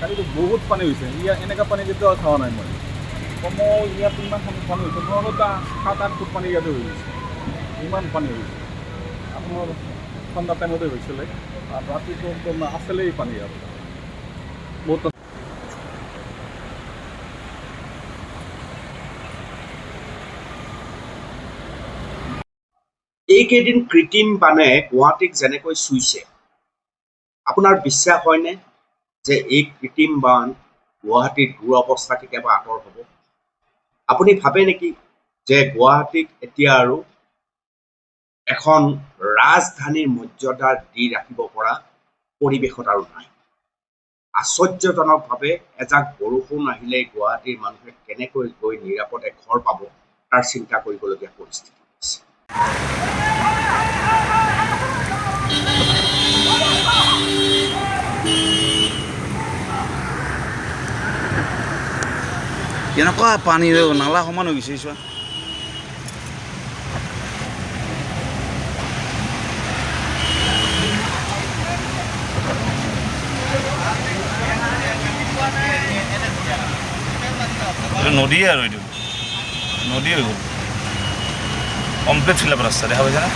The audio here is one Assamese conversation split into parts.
কালিতো বহুত পানী হৈছে। ইয়াত এনেকুৱা পানী কেতিয়াও চোৱা নাই মই। কমেও ইয়াত ইমান পানী হৈছে, নহ'লে 7-8 ফুট পানী ইয়াতে হৈ গৈছে। ইমান পানী হৈছে। আপোনাৰ ঠাণ্ডা টাইমতে হৈছিলে আৰু ৰাতিটো একদম আছিলেই পানী আৰু বহুত। এইকেইদিন কৃত্ৰিম বানে গুৱাহাটীক যেনেকৈ চুইছে, আপোনাৰ বিশ্বাস হয়নে যে এই কৃত্ৰিম বান গুৱাহাটীৰ দুৰৱস্থা কেতিয়াবা আঁতৰ হ'ব? আপুনি ভাবে নেকি যে গুৱাহাটীক এতিয়া আৰু এখন ৰাজধানীৰ মৰ্যাদা দি ৰাখিব পৰা পৰিৱেশত আৰু নাই? আশ্চৰ্যজনকভাৱে এজাক বৰষুণ আহিলে গুৱাহাটীৰ মানুহে কেনেকৈ গৈ নিৰাপদে ঘৰ পাব তাৰ চিন্তা কৰিবলগীয়া পৰিস্থিতি হৈছে। কেনেকুৱা পানী নালা সমান হৈ গৈছে চোৱা। নদীয়ে আৰু এইটো নদী হৈ গ'ল কমপ্লিট ফিল আপ ৰাস্তা দেখা পাইছে না।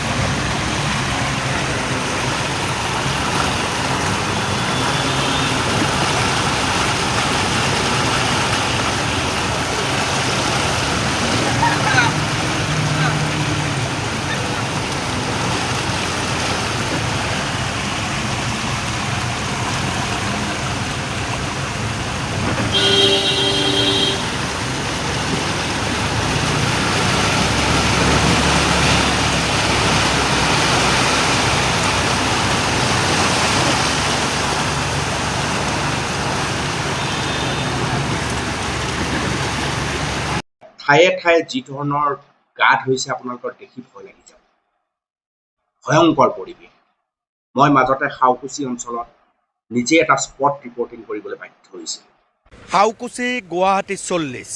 ঠায়ে ঠায়ে যি ধৰণৰ গাঁত হৈছে আপোনালোকৰ দেখি ভয় লাগি যাব। ভয়ংকৰ পৰিৱেশ। মই মাজতে শাওকুচি অঞ্চলত নিজে এটা স্পট ৰিপৰ্টিং কৰিবলৈ বাধ্য হৈছিলোঁ। শাওকুচি গুৱাহাটী 40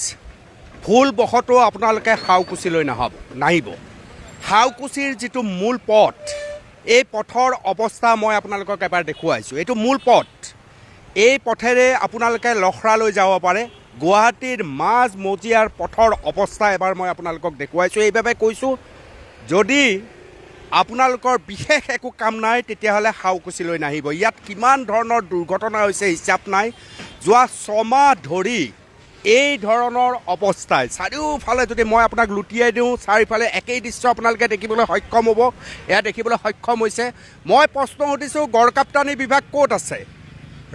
ভুলবশতঃ আপোনালোকে শাওকুচিলৈ নাহিব। শাওকুচিৰ যিটো মূল পথ, এই পথৰ অৱস্থা মই আপোনালোকক এবাৰ দেখুৱাইছোঁ। এইটো মূল পথ। এই পথেৰে আপোনালোকে লখৰালৈ যাব পাৰে। গুৱাহাটীৰ মাজ মজিয়াৰ পথৰ অৱস্থা এবাৰ মই আপোনালোকক দেখুৱাইছোঁ। এইবাবে কৈছোঁ, যদি আপোনালোকৰ বিশেষ একো কাম নাই তেতিয়াহ'লে শাওকুচিলৈ নাহিব। ইয়াত কিমান ধৰণৰ দুৰ্ঘটনা হৈছে হিচাপ নাই। যোৱা 6 মাহ ধৰি এই ধৰণৰ অৱস্থাই চাৰিওফালে, যদি মই আপোনাক লুটিয়াই দিওঁ, চাৰিওফালে একেই দৃশ্য আপোনালোকে দেখিবলৈ সক্ষম হ'ব। এয়া দেখিবলৈ সক্ষম হৈছে। মই প্ৰশ্ন সুধিছোঁ, গড়কাপ্তানি বিভাগ ক'ত আছে?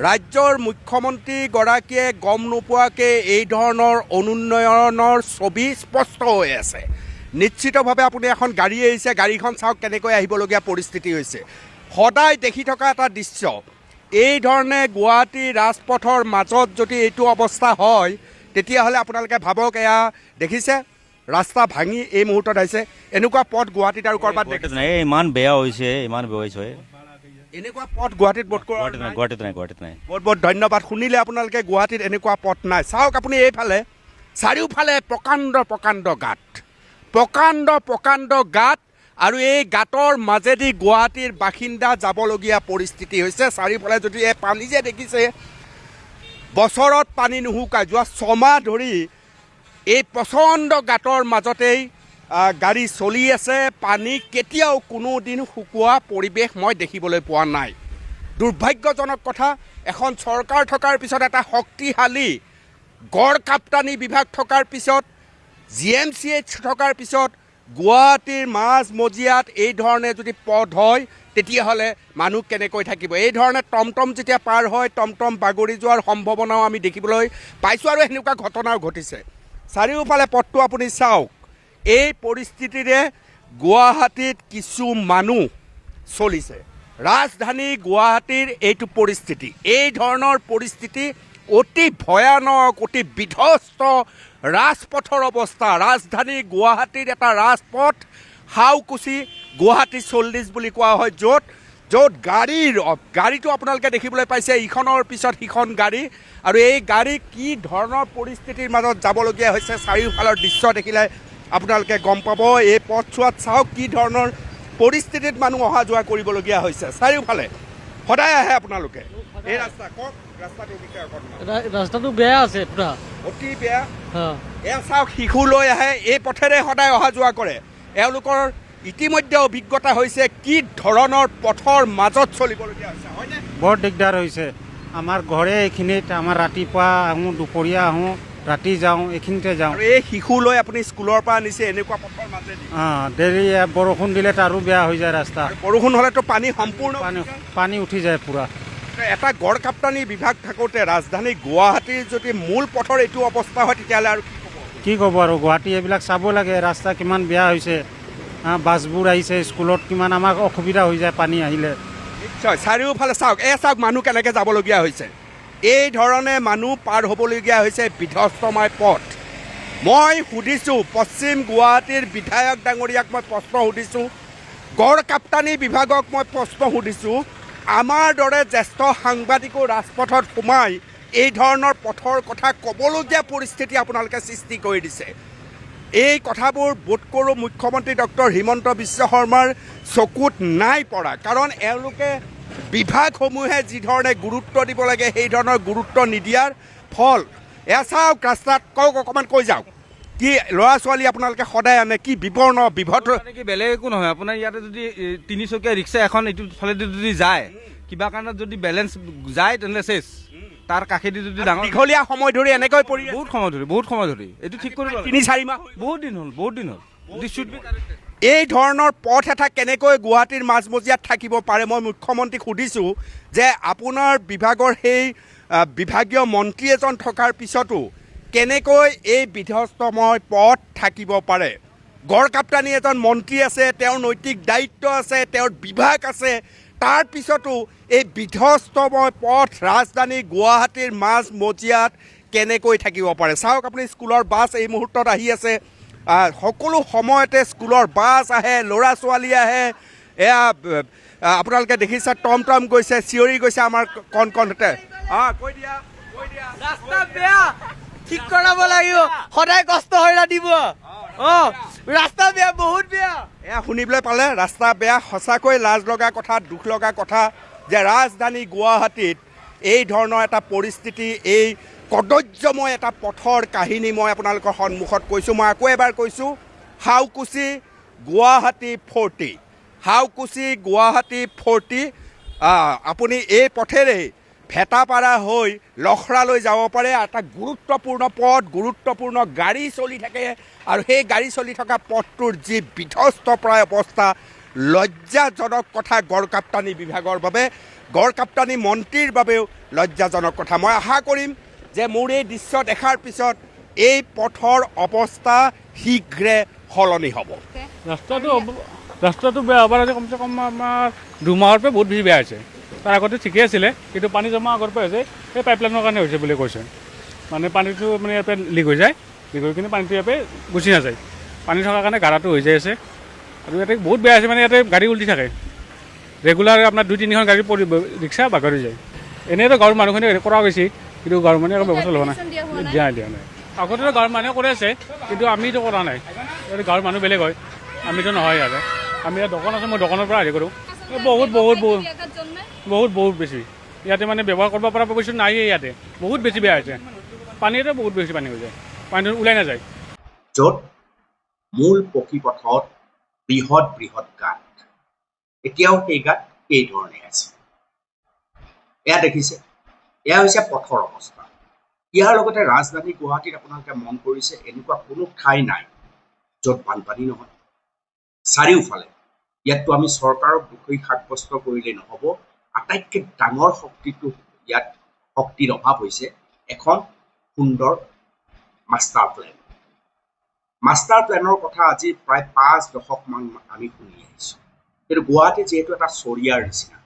ৰাজ্যৰ মুখ্যমন্ত্ৰীগৰাকীয়ে গম নোপোৱাকৈ এই ধৰণৰ অনুন্নয়নৰ ছবি স্পষ্ট হৈ আছে। নিশ্চিতভাৱে আপুনি এখন গাড়ী আহিছে, গাড়ীখন চাওক কেনেকৈ আহিবলগীয়া পৰিস্থিতি হৈছে। সদায় দেখি থকা এটা দৃশ্য, এই ধৰণে গুৱাহাটী ৰাজপথৰ মাজত যদি এইটো অৱস্থা হয় তেতিয়াহ'লে আপোনালোকে ভাবক, এয়া দেখিছে ৰাস্তা ভাঙি এই মুহূৰ্তত আহিছে। এনেকুৱা পথ গুৱাহাটীত আৰু ক'ৰবাত নাই। ইমান বেয়া হৈছে, ইমান বেয়া হৈছে। এনেকুৱা পথ গুৱাহাটীত গুৱাহাটীত নাই। বহুত বহুত ধন্যবাদ। শুনিলে আপোনালোকে, গুৱাহাটীত এনেকুৱা পথ নাই। চাওক আপুনি এইফালে চাৰিওফালে প্ৰকাণ্ড গাঁত, আৰু এই গাঁতৰ মাজেদি গুৱাহাটীৰ বাসিন্দা যাবলগীয়া পৰিস্থিতি হৈছে। চাৰিওফালে যদি এই পানী যে দেখিছে, বছৰত পানী নুশুকায়। যোৱা 6 মাহ ধৰি এই প্ৰচণ্ড গাঁতৰ মাজতেই গাড়ী চলি আছে। পানী কেতিয়াও কোনোদিন শুকোৱা পৰিৱেশ মই দেখিবলৈ পোৱা নাই। দুৰ্ভাগ্যজনক কথা, এখন চৰকাৰ থকাৰ পিছত, এটা শক্তিশালী গড়কাপ্তানি বিভাগ থকাৰ পিছত, GMCH থকাৰ পিছত, গুৱাহাটীৰ মাজ মজিয়াত এই ধৰণে যদি পথ হয় তেতিয়াহ'লে মানুহ কেনেকৈ থাকিব? এই ধৰণে টমটম যেতিয়া পাৰ হয়, টমটম বাগৰি যোৱাৰ সম্ভাৱনাও আমি দেখিবলৈ পাইছোঁ, আৰু সেনেকুৱা ঘটনাও ঘটিছে। চাৰিওফালে পথটো আপুনি চাওক। এই পৰিস্থিতিৰে গুৱাহাটীত কিছু মানুহ চলিছে। ৰাজধানী গুৱাহাটীৰ এইটো পৰিস্থিতি, এই ধৰণৰ পৰিস্থিতি অতি ভয়ানক, অতি বিধ্বস্ত ৰাজপথৰ অৱস্থা। ৰাজধানী গুৱাহাটীৰ এটা ৰাজপথ শাওকুচি গুৱাহাটী 40 বুলি কোৱা হয়, য'ত গাড়ীটো আপোনালোকে দেখিবলৈ পাইছে, ইখনৰ পিছত সিখন গাড়ী, আৰু এই গাড়ী কি ধৰণৰ পৰিস্থিতিৰ মাজত যাবলগীয়া হৈছে চাৰিওফালৰ দৃশ্য দেখিলে আপোনালোকে গম পাব। এই পথছোৱাত চাওক কি ধৰণৰ পৰিস্থিতিত মানুহ অহা যোৱা কৰিবলগীয়া হৈছে। চাৰিওফালে সদায় আহে আপোনালোকে এই ৰাস্তা, কওক। ৰাস্তাটোৰ বিষয়ে অকণমান ৰাস্তাটো বেয়া আছে পুৰা অতি বেয়া অঁ এয়া চাওক শিশু লৈ আহে এই পথেৰে সদায় অহা যোৱা কৰে এওঁলোকৰ ইতিমধ্যে অভিজ্ঞতা হৈছে কি ধৰণৰ পথৰ মাজত চলিবলগীয়া হৈছে হয়নে বৰ দিগদাৰ হৈছে আমাৰ ঘৰে এইখিনিত আমাৰ ৰাতিপুৱা আহোঁ দুপৰীয়া আহোঁ ৰাতি যাওঁ এইখিনিতে যাওঁ আৰু এই শিশু লৈ আপুনি স্কুলৰ পৰা আনিছে এনেকুৱা পথৰ মাজেদি দেৰি বৰষুণ দিলে তাৰো বেয়া হৈ যায় ৰাস্তা আৰু বৰষুণ হ'লেতো পানী সম্পূৰ্ণ পানী উঠি যায় পূৰা এটা গড়কাপ্তানি বিভাগ থাকোঁতে ৰাজধানী গুৱাহাটীৰ যদি মূল পথৰ এইটো অৱস্থা হয় তেতিয়াহ'লে আৰু কি ক'ব আৰু গুৱাহাটী এইবিলাক চাব লাগে ৰাস্তা কিমান বেয়া হৈছে বাছবোৰ আহিছে স্কুলত কিমান আমাক অসুবিধা হৈ যায় পানী আহিলে নিশ্চয় চাৰিওফালে চাওক চাওক মানুহ কেনেকৈ যাবলগীয়া হৈছে এই ধৰণে মানুহ পাৰ হ'বলগীয়া হৈছে বিধ্বস্তময় পথ মই সুধিছোঁ পশ্চিম গুৱাহাটীৰ বিধায়ক ডাঙৰীয়াক মই প্ৰশ্ন সুধিছোঁ গড়কাপ্তানি বিভাগক মই প্ৰশ্ন সুধিছোঁ আমাৰ দৰে জ্যেষ্ঠ সাংবাদিকো ৰাজপথত সোমাই এই ধৰণৰ পথৰ কথা ক'বলগীয়া পৰিস্থিতি আপোনালোকে সৃষ্টি কৰি দিছে এই কথাবোৰ বোধ কৰোঁ মুখ্যমন্ত্ৰী ডক্টৰ হিমন্ত বিশ্ব শৰ্মাৰ চকুত নাই পৰা কাৰণ এওঁলোকে বিভাগসমূহে যি ধৰণে গুৰুত্ব দিব লাগে সেই ধৰণৰ গুৰুত্ব নিদিয়াৰ ফল এয়া চাওক ৰাস্তাত কওক অকণমান কৈ যাওক কি ল'ৰা ছোৱালী আপোনালোকে সদায় আনে কি বিৱৰ্ণ বিভৎ কি বেলেগ একো নহয় আপোনাৰ ইয়াতে যদি তিনিচকীয়া ৰিক্সা এখন এইটো ফালেদি যদি যায় কিবা কাৰণত যদি বেলেঞ্চ যায় তেনেহ'লে চেছ তাৰ কাষেদি যদি ডাঙৰ দীঘলীয়া সময় ধৰি এনেকৈ পৰি বহুত সময় ধৰি এইটো ঠিক কৰিব 3-4 মাহ বহুত দিন হ'ল দিছ শুড বি এই ধৰণৰ পথ এটা কেনেকৈ গুৱাহাটীৰ মাজমজিয়াত থাকিব পাৰে মই মুখ্যমন্ত্ৰীক সুধিছোঁ যে আপোনাৰ বিভাগৰ সেই বিভাগীয় মন্ত্ৰী এজন থকাৰ পিছতো কেনেকৈ এই বিধ্বস্তময় পথ থাকিব পাৰে গড়কাপ্তানি এজন মন্ত্ৰী আছে তেওঁৰ নৈতিক দায়িত্ব আছে তেওঁৰ বিভাগ আছে তাৰ পিছতো এই বিধ্বস্তময় পথ ৰাজধানী গুৱাহাটীৰ মাজমজিয়াত কেনেকৈ থাকিব পাৰে চাওক আপুনি স্কুলৰ বাছ এই মুহূৰ্তত আহি আছে সকলো সময়তে স্কুলৰ বাছ আহে ল'ৰা ছোৱালী আহে এয়া আপোনালোকে দেখিছে টমটম গৈছে চিঞৰি গৈছে আমাৰ কণতে কৈ দিয়া ৰাস্তা বেয়া ঠিক কৰাব লাগিব সদায় কষ্ট হৈ ৰাতিব ৰাস্তা বেয়া বহুত বেয়া এয়া শুনিবলৈ পালে ৰাস্তা বেয়া সঁচাকৈ লাজ লগা কথা দুখ লগা কথা যে ৰাজধানী গুৱাহাটীত এই ধৰণৰ এটা পৰিস্থিতি এই কদৰ্যময় এটা পথৰ কাহিনী মই আপোনালোকৰ সন্মুখত কৈছোঁ মই আকৌ এবাৰ কৈছোঁ হাউকুচি গুৱাহাটী 40 হাউকুচি গুৱাহাটী 40 আপুনি এই পথেৰে ভেটাপাৰা হৈ লখৰালৈ যাব পাৰে এটা গুৰুত্বপূৰ্ণ পথ গুৰুত্বপূৰ্ণ গাড়ী চলি থাকে আৰু সেই গাড়ী চলি থকা পথটোৰ যি বিধ্বস্তপ্ৰায় অৱস্থা লজ্জাজনক কথা গড়কাপ্তানি বিভাগৰ বাবে গড়কাপ্তানি মন্ত্ৰীৰ বাবেও লজ্জাজনক কথা মই আশা কৰিম যে মোৰ এই দৃশ্য দেখাৰ পিছত এই পথৰ অৱস্থা শীঘ্ৰে সলনি হ'ব ৰাস্তাটো বেয়া হ'বৰ কমচে কম আমাৰ 2 মাহৰ পৰা বহুত বেছি বেয়া হৈছে তাৰ আগতে ঠিকে আছিলে কিন্তু পানী জমা আগৰ পৰা হৈছে সেই পাইপলাইনৰ কাৰণে হৈছে বুলি কৈছে মানে পানীটো মানে ইয়াতে লিক হৈ যায় লিক হৈ কিনে পানীটো ইয়াতে গুচি নাযায় পানী থকাৰ কাৰণে গাড়াটো হৈ যায় আছে আৰু ইয়াতে বহুত বেয়া আছে মানে ইয়াতে গাড়ী উল্টি থাকে ৰেগুলাৰ আপোনাৰ 2-3খন গাড়ী ৰিক্সা বাগৰি যায় এনেইতো গাঁৱৰ মানুহখিনি কৰা গৈছে কিন্তু গাঁৱৰ মানুহে একো ব্যৱস্থা লোৱা নাই দিয়া নাই আগতেতো গাঁৱৰ মানুহে কৰি আছে কিন্তু আমিতো কৰা নাই গাঁৱৰ মানুহ বেলেগ হয় আমিতো নহয় ইয়াতে আমি ইয়াত দোকান আছে মই দোকানৰ পৰা হেৰি কৰোঁ বহুত বেছি ইয়াতে মানে ব্যৱহাৰ কৰিব পৰা বস্তু নাইয়ে ইয়াতে বহুত বেছি বেয়া হৈছে পানীটো বহুত বেছি পানী হৈ যায় পানীটো ওলাই নাযায় য'ত মূল পকী পথত বৃহৎ গাঁত এতিয়াও সেই গাঁত এই ধৰণে আছে এয়া দেখিছে এয়া হৈছে পথৰ অৱস্থা ইয়াৰ লগতে ৰাজধানী গুৱাহাটীত আপোনালোকে মন কৰিছে এনেকুৱা কোনো ঠাই নাই য'ত বানপানী নহয় চাৰিওফালে ইয়াততো আমি চৰকাৰক দোষী সাব্যস্ত কৰিলে নহ'ব আটাইতকৈ ডাঙৰ শক্তিটো ইয়াত শক্তিৰ অভাৱ হৈছে এখন সুন্দৰ মাষ্টাৰ প্লেনৰ কথা আজি প্ৰায় 5 দশকমান আমি শুনি আহিছোঁ কিন্তু গুৱাহাটী যিহেতু এটা চৰিয়াৰ নিচিনা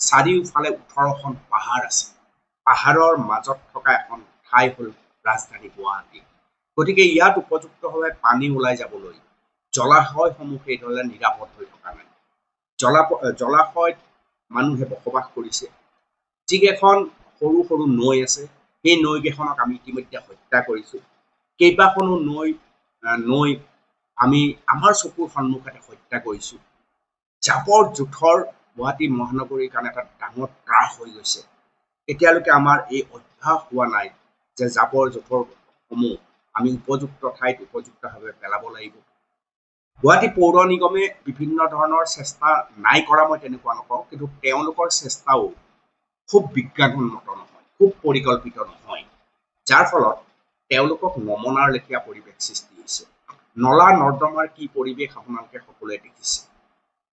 চাৰিওফালে 18খন পাহাৰ আছে পাহাৰৰ মাজত থকা এখন ঠাই হ'ল ৰাজধানী গুৱাহাটী গতিকে ইয়াত উপযুক্তভাৱে পানী ওলাই যাবলৈ জলাশয়সমূহ সেইদৰে নিৰাপদ হৈ থকা নাই জলাশয়ত মানুহে বসবাস কৰিছে যিকেইখন সৰু নৈ আছে সেই নৈকেইখনক আমি ইতিমধ্যে হত্যা কৰিছোঁ কেইবাখনো নৈ আমি আমাৰ চকুৰ সন্মুখতে হত্যা কৰিছোঁ জাবৰ জোঁথৰ গুৱাহাটী মহানগৰীৰ কাৰণে এটা ডাঙৰ ত্ৰাস হৈ গৈছে এতিয়ালৈকে আমাৰ এই অভ্যাস হোৱা নাই যে জাবৰ জোঁথৰসমূহ আমি উপযুক্ত ঠাইত উপযুক্তভাৱে পেলাব লাগিব। গুৱাহাটী পৌৰ নিগমে বিভিন্ন ধৰণৰ চেষ্টা নাই কৰা মই তেনেকুৱা নকওঁ, কিন্তু তেওঁলোকৰ চেষ্টাও খুব বিজ্ঞানসন্মত নহয়, খুব পৰিকল্পিত নহয়, যাৰ ফলত তেওঁলোকক নমনাৰ লেখীয়া পৰিৱেশ সৃষ্টি হৈছে। নলা নৰ্দমাৰ কি পৰিৱেশ আপোনালোকে সকলোৱে দেখিছে।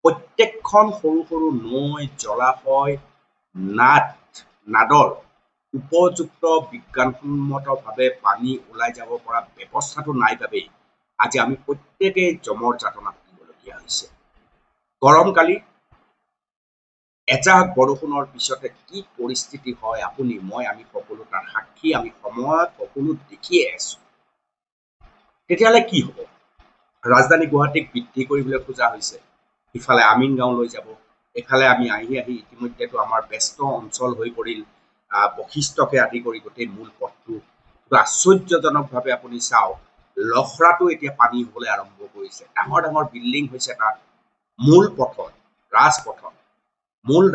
প্ৰত্যেকখন সৰু সৰু নৈ, জলাশয়, নাদৰ উপযুক্ত বিজ্ঞানসন্মতভাৱে পানী ওলাই যাব পৰা ব্যৱস্থাটো নাই বাবেই আজি আমি প্ৰত্যেকেই জমৰ যাতনাত দিবলগীয়া হৈছে। গৰমকালি এজাক বৰষুণৰ পিছতে কি পৰিস্থিতি হয় আপুনি আমি সকলো তাৰ সাক্ষী, আমি সময়ত সকলো দেখিয়ে আছো। তেতিয়াহ'লে কি হ'ব? ৰাজধানী গুৱাহাটীক বৃদ্ধি কৰিবলৈ খোজা হৈছে, ইফালে আমিনগাঁৱলৈ যাব, এফালে আমি আহি ইতিমধ্যেতো আমাৰ ব্যস্ত অঞ্চল হৈ পৰিল বশিষ্ঠকে আদি কৰি গোটেই মূল পথটো। আশ্চৰ্যজনকভাৱে আপুনি চাওক, লখৰাটো এতিয়া পানী হ'বলৈ আৰম্ভ কৰিছে। ডাঙৰ ডাঙৰ বিল্ডিং হৈছে তাত। মূল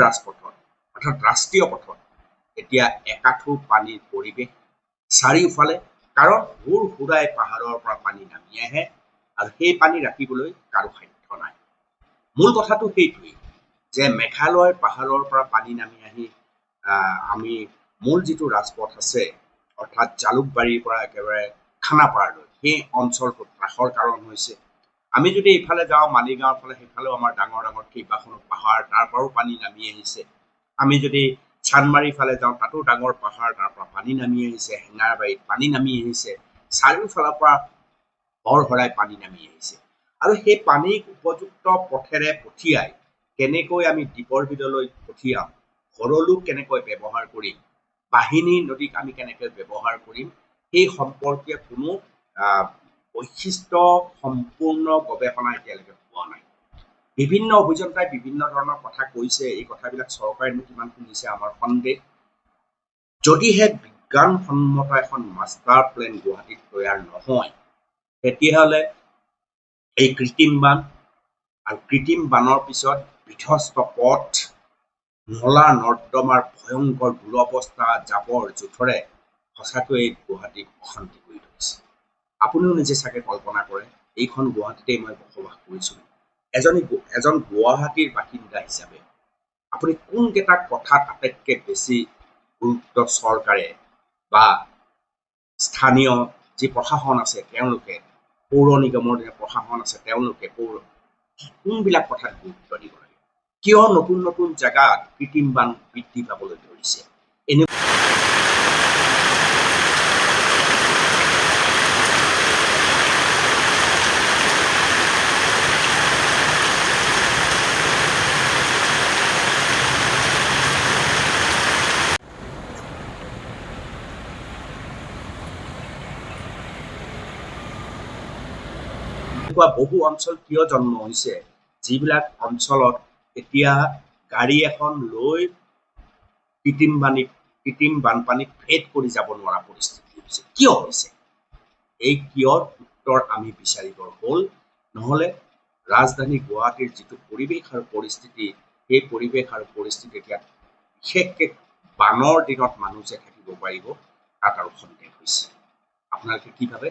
ৰাজপথত অৰ্থাৎ ৰাষ্ট্ৰীয় পথত এতিয়া একাঠু পানীৰ পৰিৱেশ চাৰিওফালে, কাৰণ হুৰাই পাহাৰৰ পৰা পানী নামি আহে আৰু সেই পানী ৰাখিবলৈ কাৰো সাধ্য নাই। মূল কথাটো সেইটোৱেই যে মেঘালয় পাহাৰৰ পৰা পানী নামি আহি আমি মূল যিটো ৰাজপথ আছে অৰ্থাৎ জালুকবাৰীৰ পৰা একেবাৰে খানাপাৰালৈ সেই অঞ্চলটোত ত্ৰাসৰ কাৰণ হৈছে। আমি যদি ইফালে যাওঁ মালিগাঁৱৰ ফালে, সেইফালেও আমাৰ ডাঙৰ ডাঙৰ কেইবাখনো পাহাৰ, তাৰ পৰাও পানী নামি আহিছে। আমি যদি চানমাৰীৰ ফালে যাওঁ, তাতো ডাঙৰ পাহাৰ, তাৰ পৰা পানী নামি আহিছে। হেঙাৰবাৰীত পানী নামি আহিছে। চাৰিওফালৰ পৰা হৰাই পানী নামি আহিছে। আৰু সেই পানীক উপযুক্ত পথেৰে পঠিয়াই কেনেকৈ আমি দ্বীপৰ বিললৈ পঠিয়াম, ভৰলুক কেনেকৈ ব্যৱহাৰ কৰিম, বাহিনী নদীক আমি কেনেকৈ ব্যৱহাৰ কৰিম, সেই সম্পৰ্কীয় কোনো বৈশিষ্ট্য সম্পূৰ্ণ গৱেষণা এতিয়ালৈকে হোৱা নাই। বিভিন্ন অভিযন্তাই বিভিন্ন ধৰণৰ কথা কৈছে, এই কথাবিলাক চৰকাৰেনো কিমান শুনিছে আমাৰ সন্দেহ। যদিহে বিজ্ঞানসন্মত এখন মাষ্টাৰ প্লেন গুৱাহাটীত তৈয়াৰ নহয়, তেতিয়াহ'লে এই কৃত্ৰিম বান আৰু কৃত্ৰিম বানৰ পিছত বিধ্বস্ত পথ, নলা নৰ্দমাৰ ভয়ংকৰ দুৰৱস্থা, জাবৰ জোঁথৰে সঁচাকৈয়ে গুৱাহাটীক অশান্তি কৰি তুলিছে। আপুনিও নিজে চাগে কল্পনা কৰে, এইখন গুৱাহাটীতেই মই বসবাস কৰিছোঁ। এজন গুৱাহাটীৰ বাসিন্দা হিচাপে আপুনি কোনকেইটা কথাত আটাইতকৈ বেছি গুৰুত্ব চৰকাৰে বা স্থানীয় যি প্ৰশাসন আছে তেওঁলোকে, পৌৰ নিগমৰ যে প্ৰশাসন আছে তেওঁলোকে কোনবিলাক কথাত গুৰুত্ব দিব লাগে? কিয় নতুন নতুন জেগাত কৃত্ৰিম বান বৃদ্ধি পাবলৈ ধৰিছে? বহু অঞ্চল কিয় জন্ম হৈছে যিবিলাক অঞ্চলত এতিয়া গাড়ী এখন লৈ কৃত্ৰিম বানপানীত ভেদ কৰি যাব নোৱাৰা পৰিস্থিতি হৈছে? কিয় হৈছে? এই কিয়ৰ উত্তৰ আমি বিচাৰিবৰ হ'ল। নহ'লে ৰাজধানী গুৱাহাটীৰ যিটো পৰিৱেশ আৰু পৰিস্থিতি, সেই পৰিৱেশ আৰু পৰিস্থিতি এতিয়া বিশেষকৈ বানৰ দিনত মানুহ যে থাকিব পাৰিব তাত আৰু সন্দেহ হৈছে। আপোনালোকে কি ভাবে?